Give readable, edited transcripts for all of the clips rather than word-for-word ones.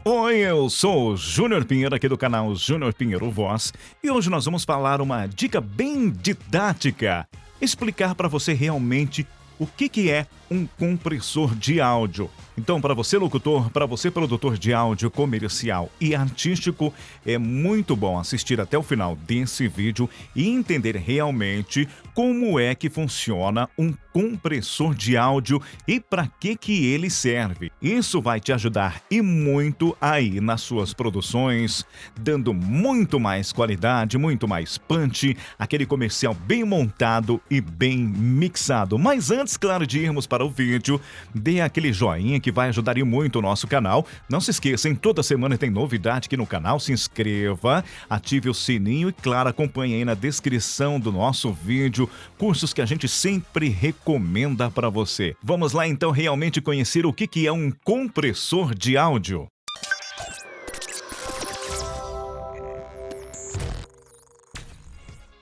Oi, eu sou o Júnior Pinheiro aqui do canal Júnior Pinheiro Voz e hoje nós vamos falar uma dica bem didática, explicar para você realmente o que é um compressor de áudio. Então, para você locutor, para você produtor de áudio comercial e artístico, é muito bom assistir até o final desse vídeo e entender realmente como é que funciona um compressor de áudio e para que ele serve. Isso vai te ajudar e muito aí nas suas produções, dando muito mais qualidade, muito mais punch, aquele comercial bem montado e bem mixado. Mas antes, claro, de irmos para o vídeo, dê aquele joinha que vai ajudar muito o nosso canal. Não se esqueçam, toda semana tem novidade aqui no canal. Se inscreva, ative o sininho e, claro, acompanhe aí na descrição do nosso vídeo cursos que a gente sempre recomenda para você. Vamos lá então realmente conhecer o que é um compressor de áudio.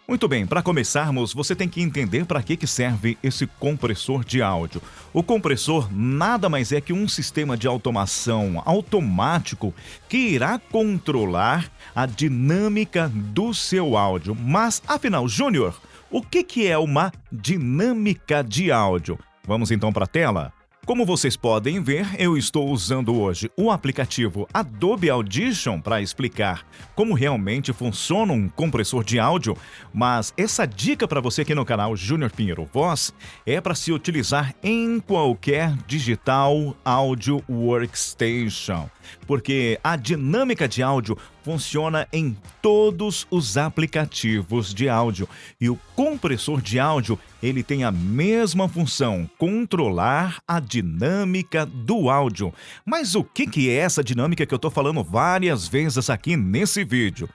Muito bem, para começarmos, você tem que entender para que serve esse compressor de áudio. O compressor nada mais é que um sistema de automação automático que irá controlar a dinâmica do seu áudio. Mas, afinal, Júnior, o que é uma dinâmica de áudio? Vamos então para a tela? Como vocês podem ver, eu estou usando hoje o aplicativo Adobe Audition para explicar como realmente funciona um compressor de áudio, mas essa dica para você aqui no canal Júnior Pinheiro Voz é para se utilizar em qualquer digital audio workstation, porque a dinâmica de áudio funciona em todos os aplicativos de áudio e o compressor de áudio ele tem a mesma função, controlar a dinâmica do áudio. Mas o que é essa dinâmica que eu estou falando várias vezes aqui nesse vídeo?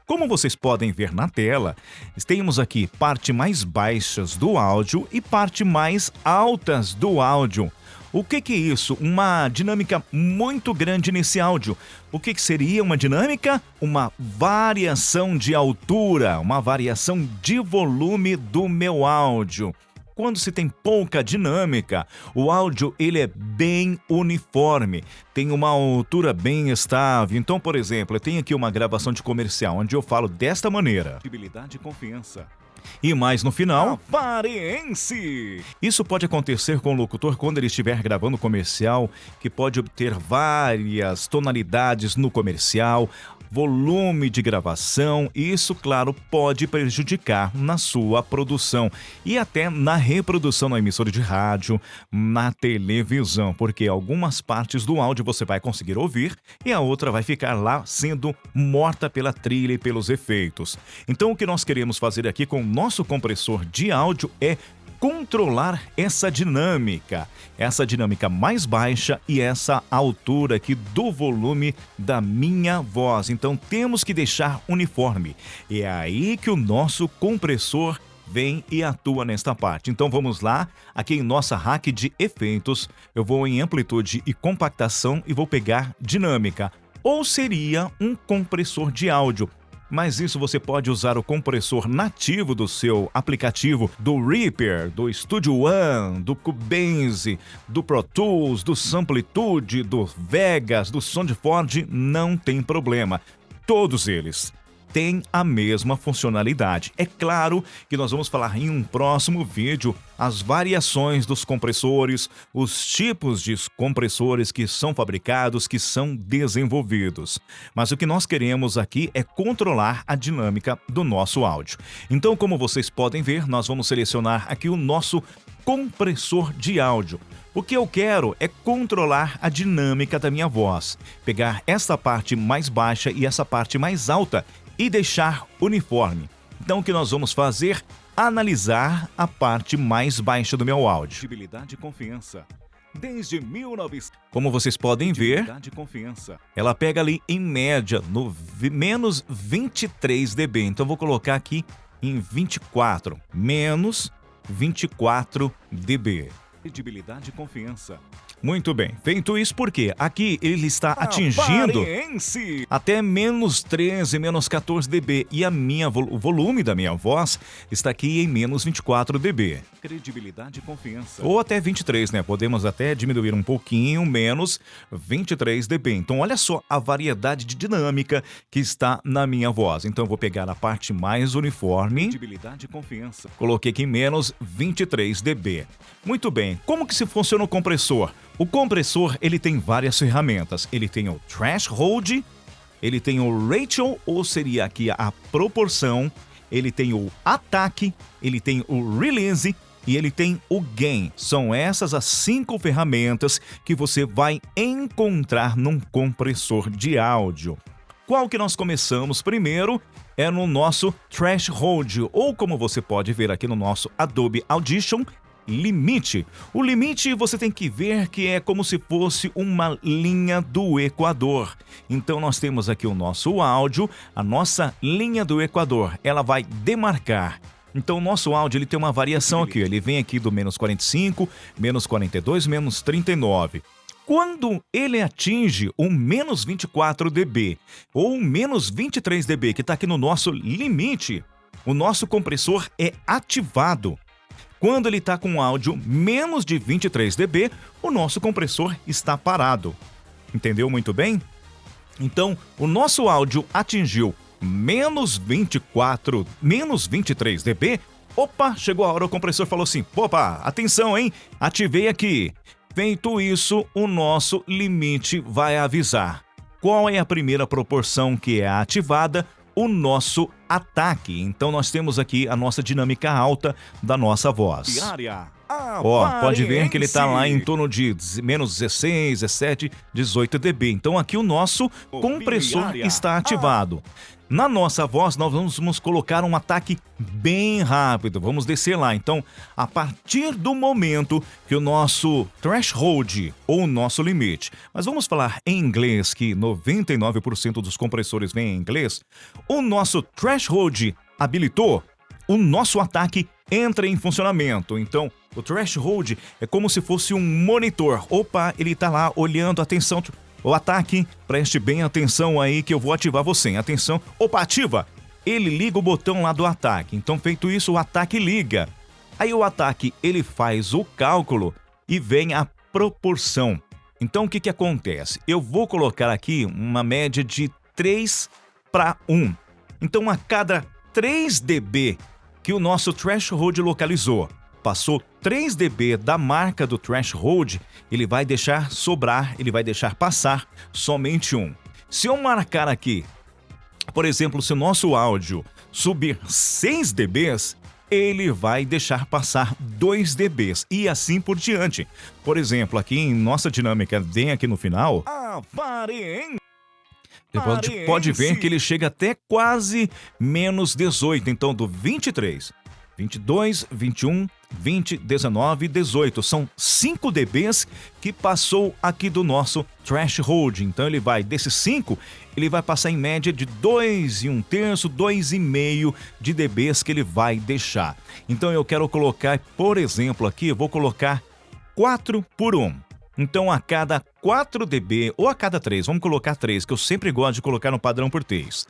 Como vocês podem ver na tela, temos aqui parte mais baixas do áudio e parte mais altas do áudio. O que é isso? Uma dinâmica muito grande nesse áudio. O que seria uma dinâmica? Uma variação de altura, uma variação de volume do meu áudio. Quando se tem pouca dinâmica, o áudio ele é bem uniforme, tem uma altura bem estável. Então, por exemplo, eu tenho aqui uma gravação de comercial onde eu falo desta maneira. Credibilidade e confiança. E mais no final, aparência! Isso pode acontecer com o locutor quando ele estiver gravando comercial, que pode obter várias tonalidades no comercial, volume de gravação, e isso, claro, pode prejudicar na sua produção e até na reprodução na emissora de rádio, na televisão, porque algumas partes do áudio você vai conseguir ouvir e a outra vai ficar lá sendo morta pela trilha e pelos efeitos. Então, o que nós queremos fazer aqui com o nosso compressor de áudio é controlar essa dinâmica mais baixa e essa altura aqui do volume da minha voz. Então temos que deixar uniforme. É aí que o nosso compressor vem e atua nesta parte. Então vamos lá, aqui em nossa rack de efeitos, eu vou em amplitude e compactação e vou pegar dinâmica. Ou seria um compressor de áudio. Mas isso você pode usar o compressor nativo do seu aplicativo, do Reaper, do Studio One, do Cubase, do Pro Tools, do Samplitude, do Vegas, do SoundForge, não tem problema. Todos eles têm a mesma funcionalidade. É claro que nós vamos falar em um próximo vídeo as variações dos compressores, os tipos de compressores que são fabricados, que são desenvolvidos. Mas o que nós queremos aqui é controlar a dinâmica do nosso áudio. Então, como vocês podem ver, nós vamos selecionar aqui o nosso compressor de áudio. O que eu quero é controlar a dinâmica da minha voz, pegar essa parte mais baixa e essa parte mais alta e deixar uniforme. Então, o que nós vamos fazer? Analisar a parte mais baixa do meu áudio. Credibilidade e confiança. Desde 1900. Como vocês podem ver, ela pega ali em média no menos 23 dB. Então, eu vou colocar aqui em 24, menos 24 dB. Credibilidade e confiança. Muito bem, feito isso porque aqui ele está atingindo até menos 13, menos 14 dB e o volume da minha voz está aqui em menos 24 dB. Credibilidade e confiança. Ou até 23, né? Podemos até diminuir um pouquinho, menos 23 dB. Então olha só a variedade de dinâmica que está na minha voz. Então eu vou pegar a parte mais uniforme. Credibilidade e confiança. Coloquei aqui menos 23 dB. Muito bem, como que se funciona o compressor? O compressor, ele tem várias ferramentas. Ele tem o threshold, ele tem o ratio, ou seria aqui a proporção, ele tem o ataque, ele tem o release e ele tem o gain. São essas as 5 ferramentas que você vai encontrar num compressor de áudio. Qual que nós começamos primeiro? É no nosso threshold, ou como você pode ver aqui no nosso Adobe Audition, limite. O limite você tem que ver que é como se fosse uma linha do Equador. Então nós temos aqui o nosso áudio, a nossa linha do Equador, ela vai demarcar. Então o nosso áudio ele tem uma variação aqui, ele vem aqui do menos 45, menos 42, menos 39. Quando ele atinge o menos 24 dB ou menos 23 dB, que está aqui no nosso limite, o nosso compressor é ativado. Quando ele está com áudio menos de 23 dB, o nosso compressor está parado. Entendeu muito bem? Então, o nosso áudio atingiu menos 24, menos 23 dB. Opa, chegou a hora, o compressor falou assim, opa, atenção, hein? Ativei aqui. Feito isso, o nosso limite vai avisar. Qual é a primeira proporção que é ativada? O nosso ataque. Então nós temos aqui a nossa dinâmica alta da nossa voz. Ó, pode ver que ele está lá em torno de menos 16, 17, 18 dB. Então aqui o nosso compressor está ativado. Na nossa voz, nós vamos colocar um ataque bem rápido. Vamos descer lá. Então, a partir do momento que o nosso threshold, ou o nosso limite, mas vamos falar em inglês, que 99% dos compressores vêm em inglês, o nosso threshold habilitou, o nosso ataque entra em funcionamento. Então, o threshold é como se fosse um monitor. Opa, ele está lá olhando, atenção... O ataque, preste bem atenção aí que eu vou ativar você. Atenção, opa, ativa! Ele liga o botão lá do ataque. Então, feito isso, o ataque liga. Aí o ataque, ele faz o cálculo e vem a proporção. Então, o que acontece? Eu vou colocar aqui uma média de 3:1. Então, a cada 3 dB que o nosso threshold localizou, passou 3 dB da marca do threshold, ele vai deixar sobrar, ele vai deixar passar somente 1. Se eu marcar aqui, por exemplo, se o nosso áudio subir 6 dBs, ele vai deixar passar 2 dBs e assim por diante. Por exemplo, aqui em nossa dinâmica, vem aqui no final... Você pode ver que ele chega até quase menos 18, então do 23, 22, 21, 20, 19, 18. São 5 dBs que passou aqui do nosso threshold. Então ele vai, desses 5, ele vai passar em média de 2 1/3, 2,5 de dBs que ele vai deixar. Então eu quero colocar, por exemplo, aqui, eu vou colocar 4:1. Então a cada 4 dB ou a cada 3, vamos colocar 3, que eu sempre gosto de colocar no padrão por 3.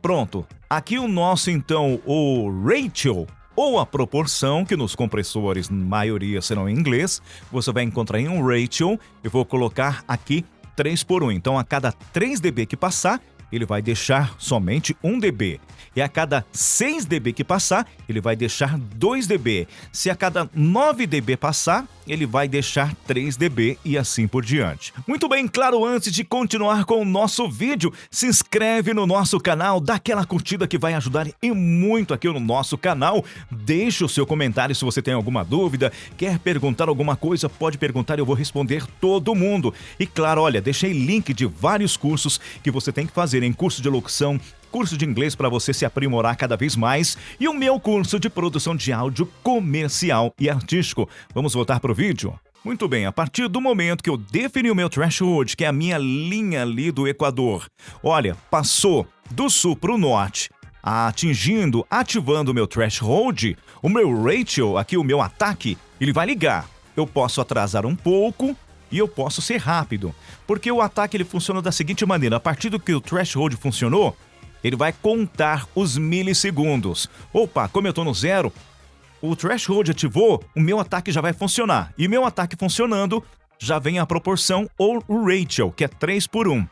Pronto. Aqui o nosso, então, o ratio, ou a proporção, que nos compressores, maioria serão em inglês, você vai encontrar em um ratio, eu vou colocar aqui 3:1. Então, a cada 3 dB que passar, ele vai deixar somente 1 dB. E a cada 6 dB que passar, ele vai deixar 2 dB. Se a cada 9 dB passar, ele vai deixar 3 dB e assim por diante. Muito bem, claro, antes de continuar com o nosso vídeo, se inscreve no nosso canal, dá aquela curtida que vai ajudar e muito aqui no nosso canal. Deixa o seu comentário se você tem alguma dúvida, quer perguntar alguma coisa, pode perguntar, eu vou responder todo mundo. E claro, olha, deixei link de vários cursos que você tem que fazer em curso de locução, curso de inglês para você se aprimorar cada vez mais e o meu curso de produção de áudio comercial e artístico. Vamos voltar para o vídeo? Muito bem, a partir do momento que eu defini o meu threshold, que é a minha linha ali do Equador, olha, passou do sul para o norte, ativando o meu threshold, o meu ratio, aqui o meu ataque, ele vai ligar. eu posso atrasar um pouco e eu posso ser rápido. Porque o ataque ele funciona da seguinte maneira: a partir do que o threshold funcionou, ele vai contar os milissegundos. Opa, como eu tô no 0, o threshold ativou, o meu ataque já vai funcionar. E meu ataque funcionando, já vem a proporção ou o ratio, que é 3:1.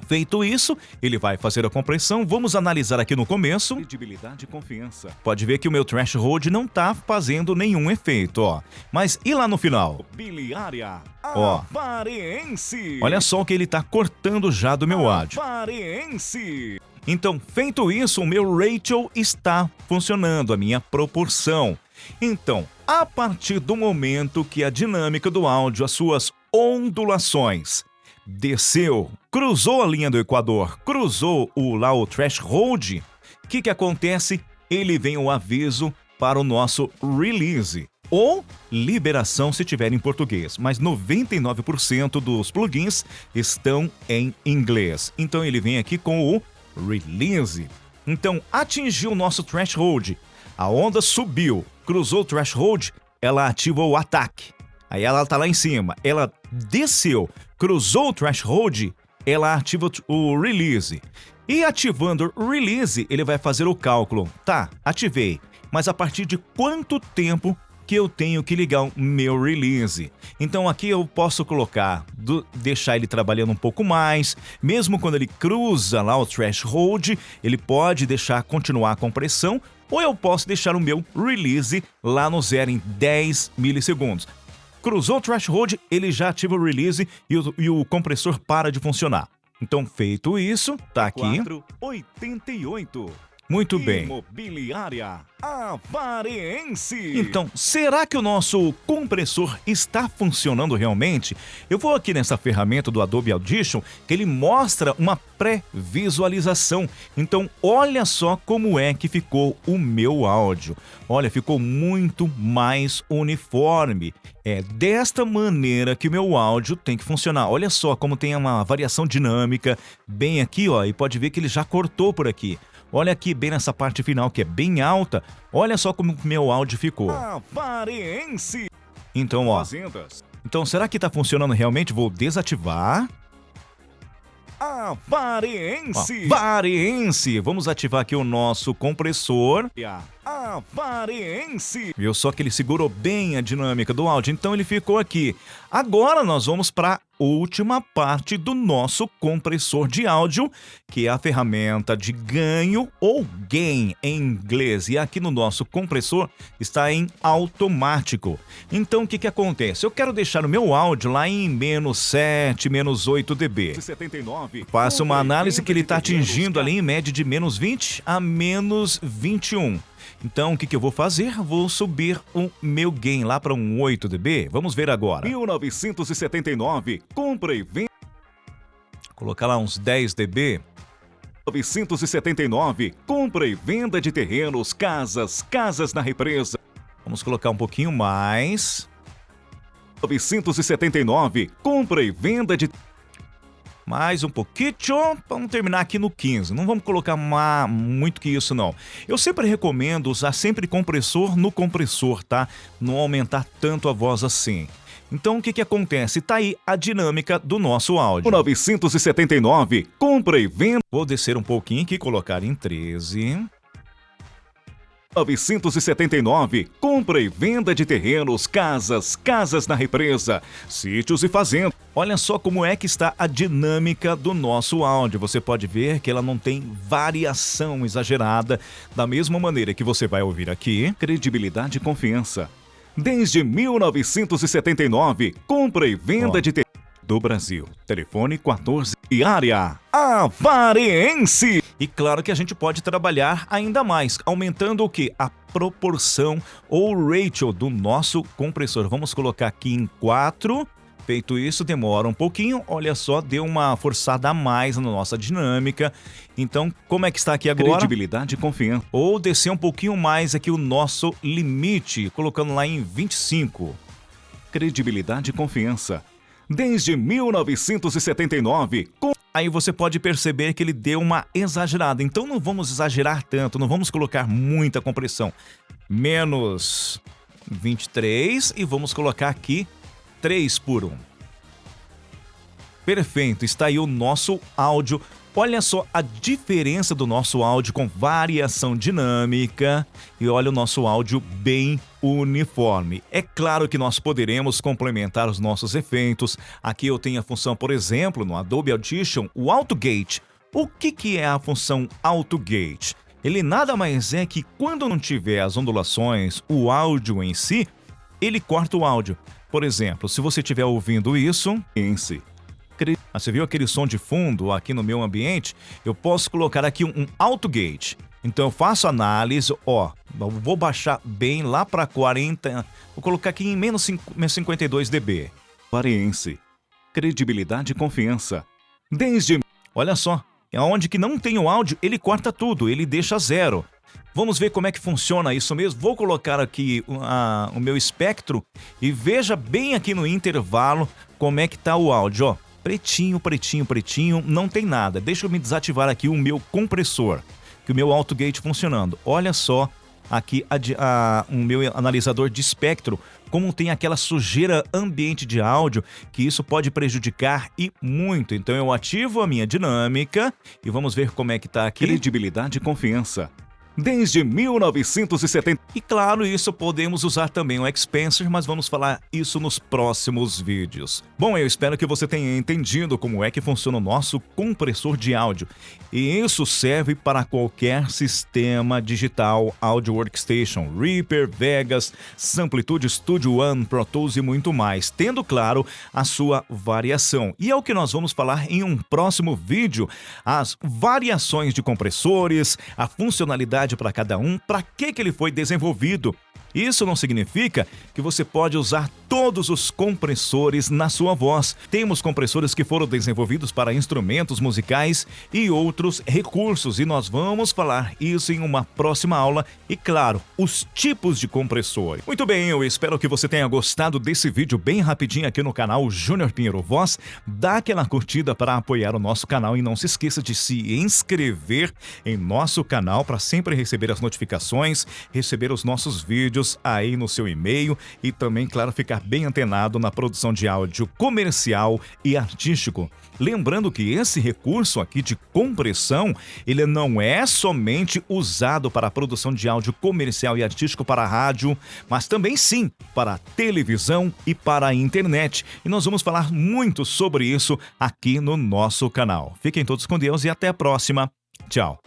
Feito isso, ele vai fazer a compressão. Vamos analisar aqui no começo. Credibilidade e confiança. Pode ver que o meu threshold não tá fazendo nenhum efeito, ó. Mas e lá no final? Biliária. Ó. Avariense. Olha só o que ele tá cortando já do meu áudio. Avariense. Então, feito isso, o meu ratio está funcionando, a minha proporção. Então, a partir do momento que a dinâmica do áudio, as suas ondulações, desceu, cruzou a linha do equador, cruzou o threshold, o que acontece? Ele vem o aviso para o nosso release, ou liberação se tiver em português, mas 99% dos plugins estão em inglês. Então ele vem aqui com o release. Então atingiu o nosso threshold, a onda subiu, cruzou o threshold, ela ativa o ataque. Aí ela tá lá em cima, ela desceu, cruzou o threshold, ela ativa o release. E ativando o release, ele vai fazer o cálculo. Tá, ativei, mas a partir de quanto tempo que eu tenho que ligar o meu release? Então aqui eu posso colocar, deixar ele trabalhando um pouco mais, mesmo quando ele cruza lá o threshold, ele pode continuar a compressão, ou eu posso deixar o meu release lá no 0 em 10 milissegundos. Cruzou o threshold, ele já ativa o release e o compressor para de funcionar. Então, feito isso, tá aqui. 488. Muito bem. Imobiliária Avariense. Então, será que o nosso compressor está funcionando realmente? Eu vou aqui nessa ferramenta do Adobe Audition, que ele mostra uma pré-visualização. Então, olha só como é que ficou o meu áudio. Olha, ficou muito mais uniforme. É desta maneira que o meu áudio tem que funcionar. Olha só como tem uma variação dinâmica bem aqui, ó, e pode ver que ele já cortou por aqui. Olha aqui bem nessa parte final que é bem alta. Olha só como meu áudio ficou. Avariense. Então, ó. Então, será que tá funcionando realmente? Vou desativar. Avariense. Avariense. Vamos ativar aqui o nosso compressor. Avariense. Viu só que ele segurou bem a dinâmica do áudio, então ele ficou aqui. Agora nós vamos para a última parte do nosso compressor de áudio, que é a ferramenta de ganho ou gain em inglês. E aqui no nosso compressor está em automático. Então o que acontece? Eu quero deixar o meu áudio lá em -7, -8 dB. Faço uma análise que ele está atingindo ali em média de -20 a -21. Então, o que eu vou fazer? Vou subir o meu gain lá para um 8 dB. Vamos ver agora. 1979, compra e venda. Colocar lá uns 10 dB. 1979, compra e venda de terrenos, casas na represa. Vamos colocar um pouquinho mais. 1979, compra e venda de... Mais um pouquinho, vamos terminar aqui no 15. Não vamos colocar muito que isso, não. Eu sempre recomendo usar sempre compressor no compressor, tá? Não aumentar tanto a voz assim. Então, o que acontece? Tá aí a dinâmica do nosso áudio. 979, compra e venda. Vou descer um pouquinho aqui, colocar em 13. 979, compra e venda de terrenos, casas na represa, sítios e fazendas. Olha só como é que está a dinâmica do nosso áudio. Você pode ver que ela não tem variação exagerada, da mesma maneira que você vai ouvir aqui. Credibilidade e confiança. Desde 1979, compra e venda de terrenos do Brasil. Telefone 14 e área Avariense. E claro que a gente pode trabalhar ainda mais, aumentando o que? A proporção ou ratio do nosso compressor. Vamos colocar aqui em 4. Feito isso, demora um pouquinho. Olha só, deu uma forçada a mais na nossa dinâmica. Então, como é que está aqui agora? Credibilidade e confiança. Ou descer um pouquinho mais aqui o nosso limite, colocando lá em 25. Credibilidade e confiança. Desde 1979, aí você pode perceber que ele deu uma exagerada. Então não vamos exagerar tanto, não vamos colocar muita compressão. 23 e vamos colocar aqui 3 por 1. Perfeito, está aí o nosso áudio. Olha só a diferença do nosso áudio com variação dinâmica e olha o nosso áudio bem uniforme. É claro que nós poderemos complementar os nossos efeitos. Aqui eu tenho a função, por exemplo, no Adobe Audition, o AutoGate. O que é a função AutoGate? Ele nada mais é que quando não tiver as ondulações, o áudio em si, ele corta o áudio. Por exemplo, se você estiver ouvindo isso em si, você viu aquele som de fundo aqui no meu ambiente? Eu posso colocar aqui um AutoGate. Então eu faço análise, vou baixar bem lá para 40, vou colocar aqui em menos 52 dB. Aparência, credibilidade e confiança. Olha só, onde que não tem o áudio, ele corta tudo, ele deixa zero. Vamos ver como é que funciona isso mesmo. Vou colocar aqui o meu espectro e veja bem aqui no intervalo como é que tá o áudio, ó. Pretinho, pretinho, pretinho, não tem nada. Deixa eu me desativar aqui o meu compressor, que o meu AutoGate funcionando. Olha só aqui o meu analisador de espectro, como tem aquela sujeira ambiente de áudio, que isso pode prejudicar e muito. Então eu ativo a minha dinâmica e vamos ver como é que tá aqui. Credibilidade e confiança. Desde 1970. E claro, isso podemos usar também o Expansor, mas vamos falar isso nos próximos vídeos. Bom, eu espero que você tenha entendido como é que funciona o nosso compressor de áudio. E isso serve para qualquer sistema digital, Audio Workstation, Reaper, Vegas, Samplitude, Studio One, Pro Tools e muito mais, tendo claro a sua variação. E é o que nós vamos falar em um próximo vídeo, as variações de compressores, a funcionalidade para cada um, para que ele foi desenvolvido. Isso não significa que você pode usar todos os compressores na sua voz. Temos compressores que foram desenvolvidos para instrumentos musicais e outros recursos, e nós vamos falar isso em uma próxima aula e, claro, os tipos de compressor. Muito bem, eu espero que você tenha gostado desse vídeo bem rapidinho aqui no canal Júnior Pinheiro Voz. Dá aquela curtida para apoiar o nosso canal e não se esqueça de se inscrever em nosso canal para sempre receber as notificações, receber os nossos vídeos aí no seu e-mail e também, claro, ficar bem antenado na produção de áudio comercial e artístico. Lembrando que esse recurso aqui de compressão, ele não é somente usado para a produção de áudio comercial e artístico para a rádio, mas também sim para a televisão e para a internet. E nós vamos falar muito sobre isso aqui no nosso canal. Fiquem todos com Deus e até a próxima. Tchau!